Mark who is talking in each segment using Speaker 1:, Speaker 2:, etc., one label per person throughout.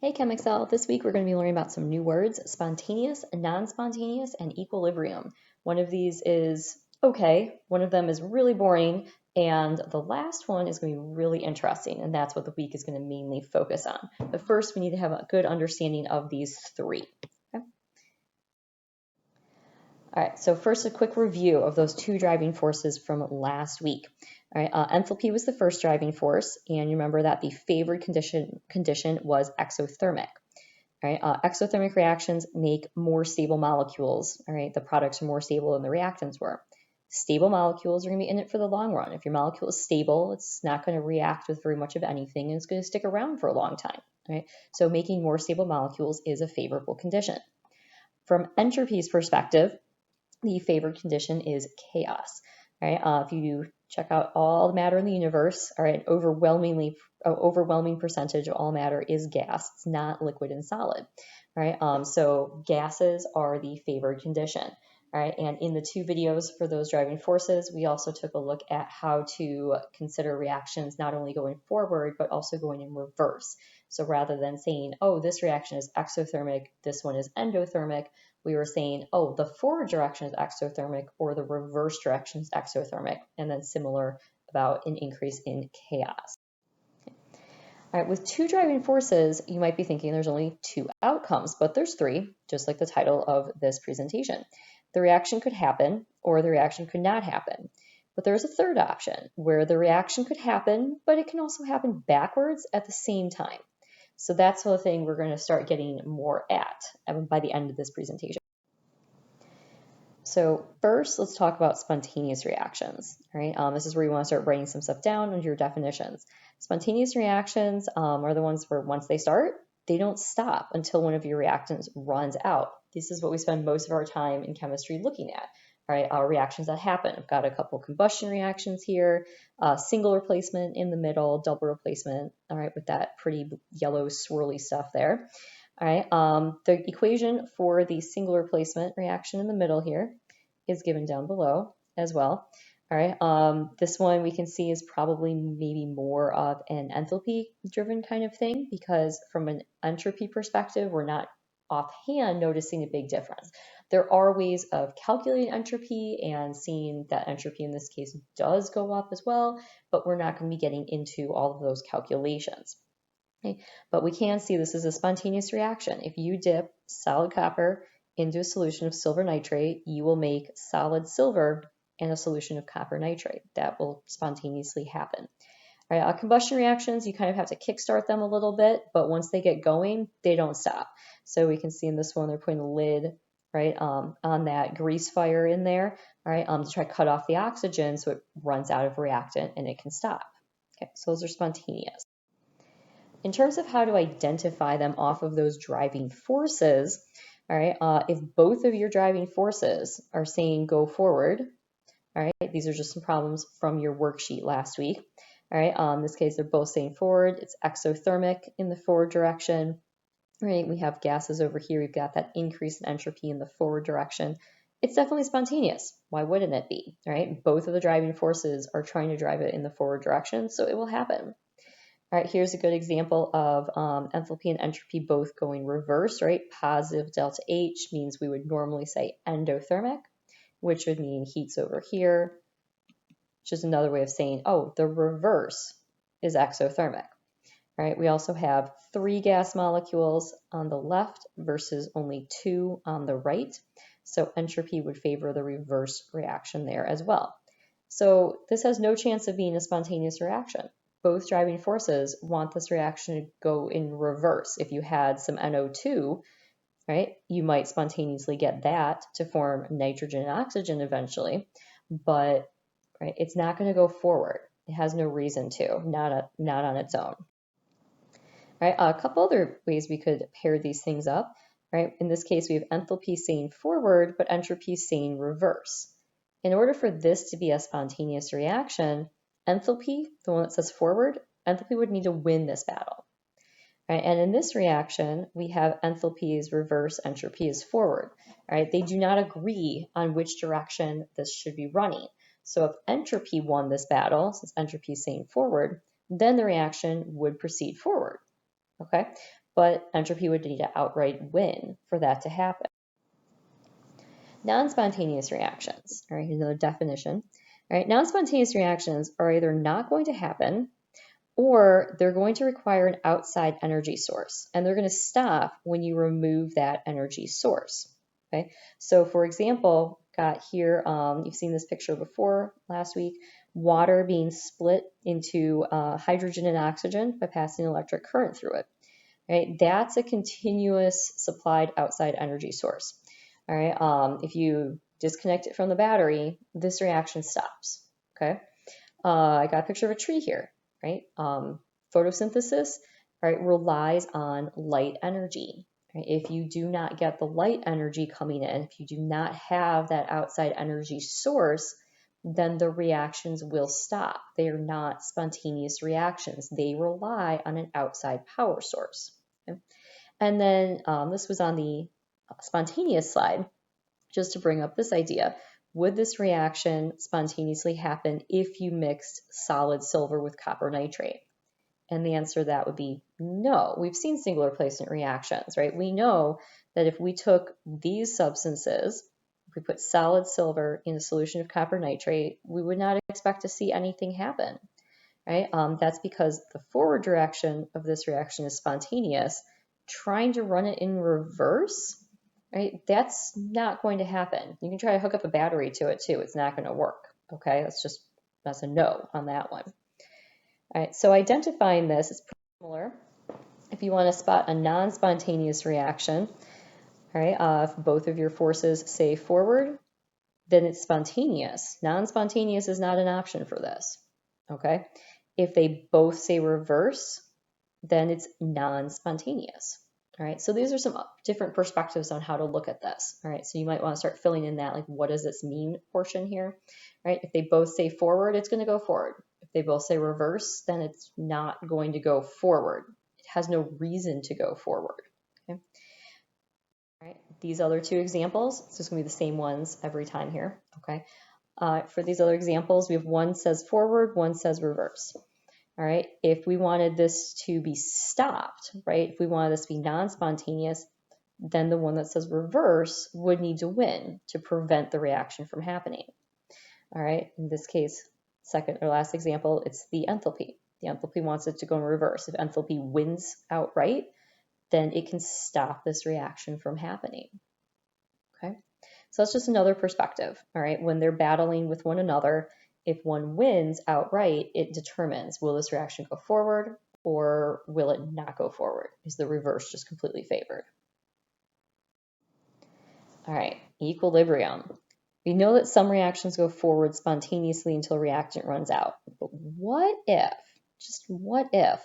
Speaker 1: Hey ChemExcel, this week we're going to be learning about some new words: spontaneous, non-spontaneous, and equilibrium. One of these is okay, one of them is really boring, and the last one is going to be really interesting, and that's what the week is going to mainly focus on. But first, we need to have a good understanding of these three. Okay? All right, so first a quick review of those two driving forces from last week. All right, enthalpy was the first driving force, and you remember that the favored condition was exothermic. All right, exothermic reactions make more stable molecules. All right, the products are more stable than the reactants were. Stable molecules are going to be in it for the long run. If your molecule is stable, it's not going to react with very much of anything, and it's going to stick around for a long time. Right, so making more stable molecules is a favorable condition. From entropy's perspective, the favored condition is chaos. All right, if you check out all the matter in the universe, all right, overwhelming percentage of all matter is gas. It's not liquid and solid. All right, so gases are the favored condition. All right, and in the two videos for those driving forces, we also took a look at how to consider reactions not only going forward, but also going in reverse. So rather than saying, oh, this reaction is exothermic, this one is endothermic, we were saying, oh, the forward direction is exothermic or the reverse direction is exothermic, and then similar about an increase in chaos. All right, with two driving forces, you might be thinking there's only two outcomes, but there's three, just like the title of this presentation. The reaction could happen or the reaction could not happen. But there's a third option where the reaction could happen, but it can also happen backwards at the same time. So that's the thing we're going to start getting more at by the end of this presentation. So first, let's talk about spontaneous reactions. All right, this is where you want to start writing some stuff down under your definitions. Spontaneous reactions are the ones where once they start, they don't stop until one of your reactants runs out. This is what we spend most of our time in chemistry looking at. All right, our reactions that happen. I've got a couple combustion reactions here, single replacement in the middle, double replacement, all right, with that pretty yellow swirly stuff there. All right, the equation for the single replacement reaction in the middle here is given down below as well. All right, this one we can see is probably maybe more of an enthalpy driven kind of thing, because from an entropy perspective, we're not offhand noticing a big difference. There are ways of calculating entropy and seeing that entropy in this case does go up as well, but we're not going to be getting into all of those calculations. Okay? But we can see this is a spontaneous reaction. If you dip solid copper into a solution of silver nitrate, you will make solid silver in a solution of copper nitrate. That will spontaneously happen. All right, combustion reactions, you kind of have to kickstart them a little bit, but once they get going, they don't stop. So we can see in this one, they're putting a lid right on that grease fire in there, all right, to try to cut off the oxygen so it runs out of reactant and it can stop. Okay, so those are spontaneous. In terms of how to identify them off of those driving forces, all right, if both of your driving forces are saying go forward, all right, these are just some problems from your worksheet last week. All right, in this case, they're both saying forward. It's exothermic in the forward direction. Right, we have gases over here. We've got that increase in entropy in the forward direction. It's definitely spontaneous. Why wouldn't it be? All right, both of the driving forces are trying to drive it in the forward direction, so it will happen. All right, here's a good example of enthalpy and entropy both going reverse, right? Positive delta H means we would normally say endothermic, which would mean heat's over here, which is another way of saying, oh, the reverse is exothermic. All right, we also have 3 gas molecules on the left versus only 2 on the right. So entropy would favor the reverse reaction there as well. So this has no chance of being a spontaneous reaction. Both driving forces want this reaction to go in reverse. If you had some NO2, right, you might spontaneously get that to form nitrogen and oxygen eventually, but right, it's not going to go forward. It has no reason to, not on its own. All right, a couple other ways we could pair these things up. Right, in this case, we have enthalpy saying forward, but entropy saying reverse. In order for this to be a spontaneous reaction, enthalpy, the one that says forward, enthalpy would need to win this battle. Right, and in this reaction, we have enthalpy is reverse, entropy is forward. Right, they do not agree on which direction this should be running. So if entropy won this battle, since entropy is saying forward, then the reaction would proceed forward. Okay, but entropy would need to outright win for that to happen. Non-spontaneous reactions, all right, here's another definition. All right, non-spontaneous reactions are either not going to happen or they're going to require an outside energy source, and they're going to stop when you remove that energy source. Okay, so for example, got here, you've seen this picture before last week, water being split into hydrogen and oxygen by passing electric current through it. Right, that's a continuous supplied outside energy source. All right, if you disconnect it from the battery, this reaction stops. Okay, I got a picture of a tree here. Right, photosynthesis, right, relies on light energy. Right? If you do not get the light energy coming in, if you do not have that outside energy source, then the reactions will stop. They are not spontaneous reactions. They rely on an outside power source. Okay? And then this was on the spontaneous slide, just to bring up this idea. Would this reaction spontaneously happen if you mixed solid silver with copper nitrate? And the answer to that would be no. We've seen singular placement reactions, right? We know that if we took these substances, if we put solid silver in a solution of copper nitrate, we would not expect to see anything happen, right? That's because the forward direction of this reaction is spontaneous. Trying to run it in reverse, right? That's not going to happen. You can try to hook up a battery to it too. It's not going to work, okay? That's a no on that one. All right, so identifying this is pretty similar. If you want to spot a non-spontaneous reaction, all right, if both of your forces say forward, then it's spontaneous. Non-spontaneous is not an option for this, okay? If they both say reverse, then it's non-spontaneous. All right, so these are some different perspectives on how to look at this. All right, so you might want to start filling in that, like, what does this mean portion here? All right, if they both say forward, it's going to go forward. If they both say reverse, then it's not going to go forward. It has no reason to go forward. Okay. All right, these other two examples, it's just going to be the same ones every time here. Okay. For these other examples, we have one says forward, one says reverse. All right, if we wanted this to be stopped, right, if we wanted this to be non-spontaneous, then the one that says reverse would need to win to prevent the reaction from happening. All right, in this case, second or last example, it's the enthalpy. The enthalpy wants it to go in reverse. If enthalpy wins outright, then it can stop this reaction from happening. Okay, so that's just another perspective. All right, when they're battling with one another, if one wins outright, it determines, will this reaction go forward or will it not go forward? Is the reverse just completely favored? All right, equilibrium. We know that some reactions go forward spontaneously until reactant runs out. But what if, just what if,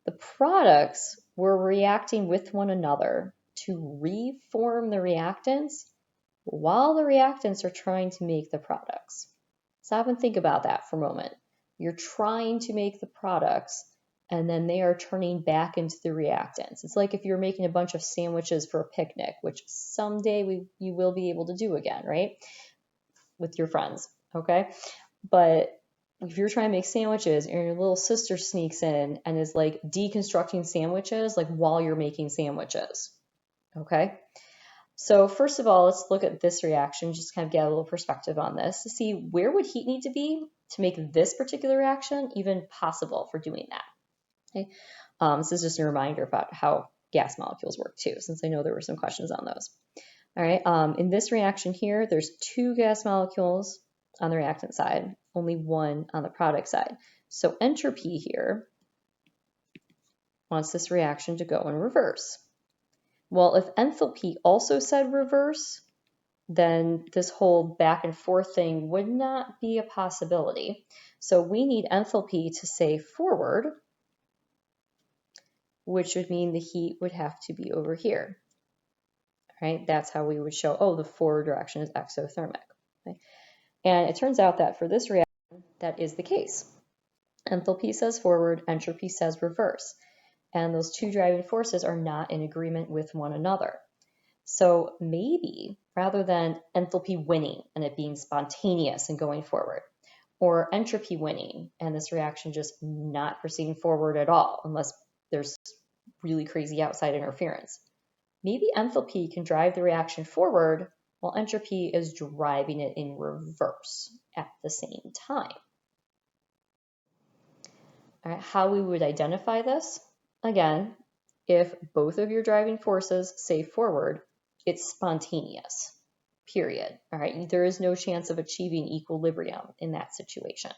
Speaker 1: the products were reacting with one another to reform the reactants while the reactants are trying to make the products? Stop and think about that for a moment. You're trying to make the products, and then they are turning back into the reactants. It's like if you're making a bunch of sandwiches for a picnic, which someday you will be able to do again, right? With your friends, okay? But if you're trying to make sandwiches and your little sister sneaks in and is like deconstructing sandwiches, like while you're making sandwiches, okay? So first of all, let's look at this reaction, just kind of get a little perspective on this to see where would heat need to be to make this particular reaction even possible for doing that. Okay, this is just a reminder about how gas molecules work too, since I know there were some questions on those. All right, in this reaction here, there's two gas molecules on the reactant side, only one on the product side. So entropy here wants this reaction to go in reverse. Well, if enthalpy also said reverse, then this whole back and forth thing would not be a possibility. So we need enthalpy to say forward, which would mean the heat would have to be over here. Right? That's how we would show, oh, the forward direction is exothermic. Okay? And it turns out that for this reaction, that is the case. Enthalpy says forward, entropy says reverse. And those two driving forces are not in agreement with one another. So maybe rather than enthalpy winning and it being spontaneous and going forward, or entropy winning and this reaction just not proceeding forward at all, unless there's really crazy outside interference. Maybe enthalpy can drive the reaction forward while entropy is driving it in reverse at the same time. All right, how we would identify this? Again, if both of your driving forces say forward, it's spontaneous, period. All right, there is no chance of achieving equilibrium in that situation.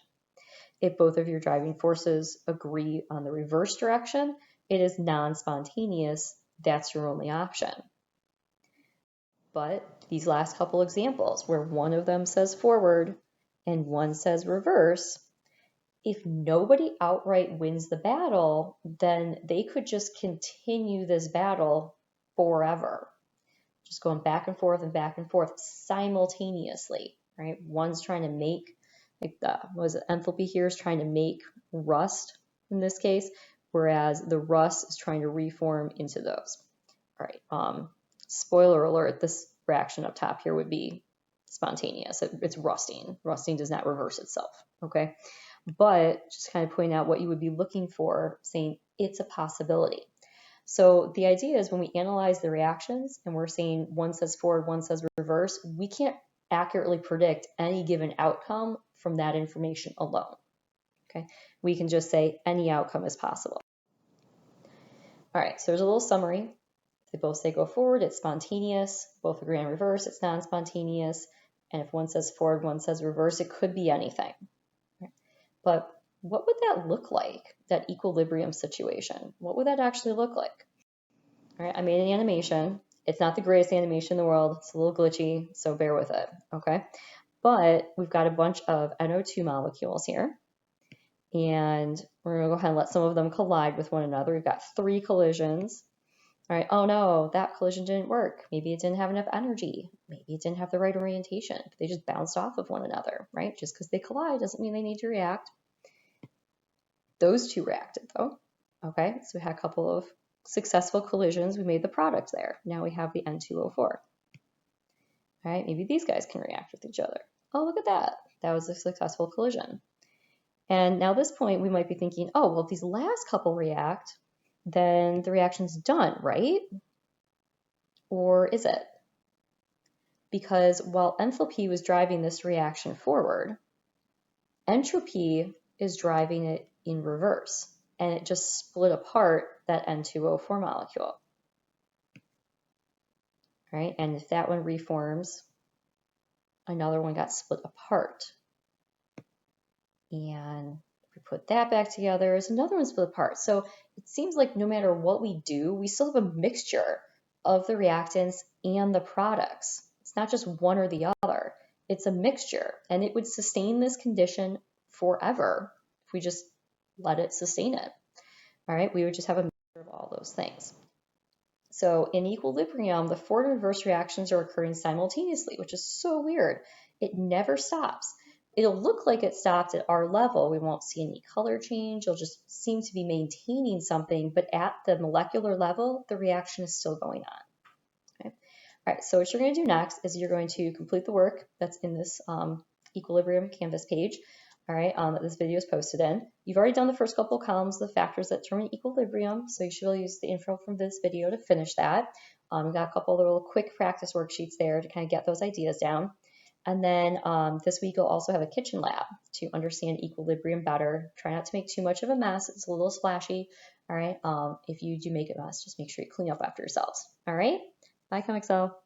Speaker 1: If both of your driving forces agree on the reverse direction, it is non-spontaneous. That's your only option. But these last couple examples where one of them says forward and one says reverse, if nobody outright wins the battle, then they could just continue this battle forever, just going back and forth simultaneously, right? One's trying to make, like enthalpy here is trying to make rust in this case, whereas the rust is trying to reform into those. All right, spoiler alert, this reaction up top here would be spontaneous. It's rusting. Rusting does not reverse itself, okay? But just kind of pointing out what you would be looking for, saying it's a possibility. So the idea is when we analyze the reactions and we're saying one says forward, one says reverse, we can't accurately predict any given outcome from that information alone, okay? We can just say any outcome is possible. All right, so there's a little summary. They both say go forward, it's spontaneous. Both agree on reverse, it's non-spontaneous. And if one says forward, one says reverse, it could be anything. But what would that look like, that equilibrium situation? What would that actually look like? All right, I made an animation. It's not the greatest animation in the world. It's a little glitchy, so bear with it, okay? But we've got a bunch of NO2 molecules here. And we're going to go ahead and let some of them collide with one another. We've got 3 collisions. All right, oh no, that collision didn't work. Maybe it didn't have enough energy. Maybe it didn't have the right orientation. They just bounced off of one another, right? Just because they collide doesn't mean they need to react. Those 2 reacted though. Okay, so we had a couple of successful collisions. We made the product there. Now we have the N2O4. All right, maybe these guys can react with each other. Oh, look at that. That was a successful collision. And now at this point, we might be thinking, oh, well, if these last couple react, then the reaction's done, right? Or is it? Because while enthalpy was driving this reaction forward, entropy is driving it in reverse, and it just split apart that N2O4 molecule. Right? And if that one reforms, another one got split apart. And if we put that back together, there's another one split apart. So it seems like no matter what we do, we still have a mixture of the reactants and the products. It's not just one or the other. It's a mixture, and it would sustain this condition forever if we just let it sustain it. All right, we would just have a mixture of all those things. So in equilibrium, the forward and reverse reactions are occurring simultaneously, which is so weird. It never stops. It'll look like it stopped at our level. We won't see any color change. It'll just seem to be maintaining something, but at the molecular level, the reaction is still going on. Okay. All right, so what you're going to do next is you're going to complete the work that's in this equilibrium Canvas page, all right, that this video is posted in. You've already done the first couple of columns, the factors that determine equilibrium, so you should really use the info from this video to finish that. We've got a couple of little quick practice worksheets there to kind of get those ideas down. And then this week you'll also have a kitchen lab to understand equilibrium better. Try not to make too much of a mess. It's a little splashy, all right? If you do make a mess, just make sure you clean up after yourselves, all right? Bye, Comic Cell.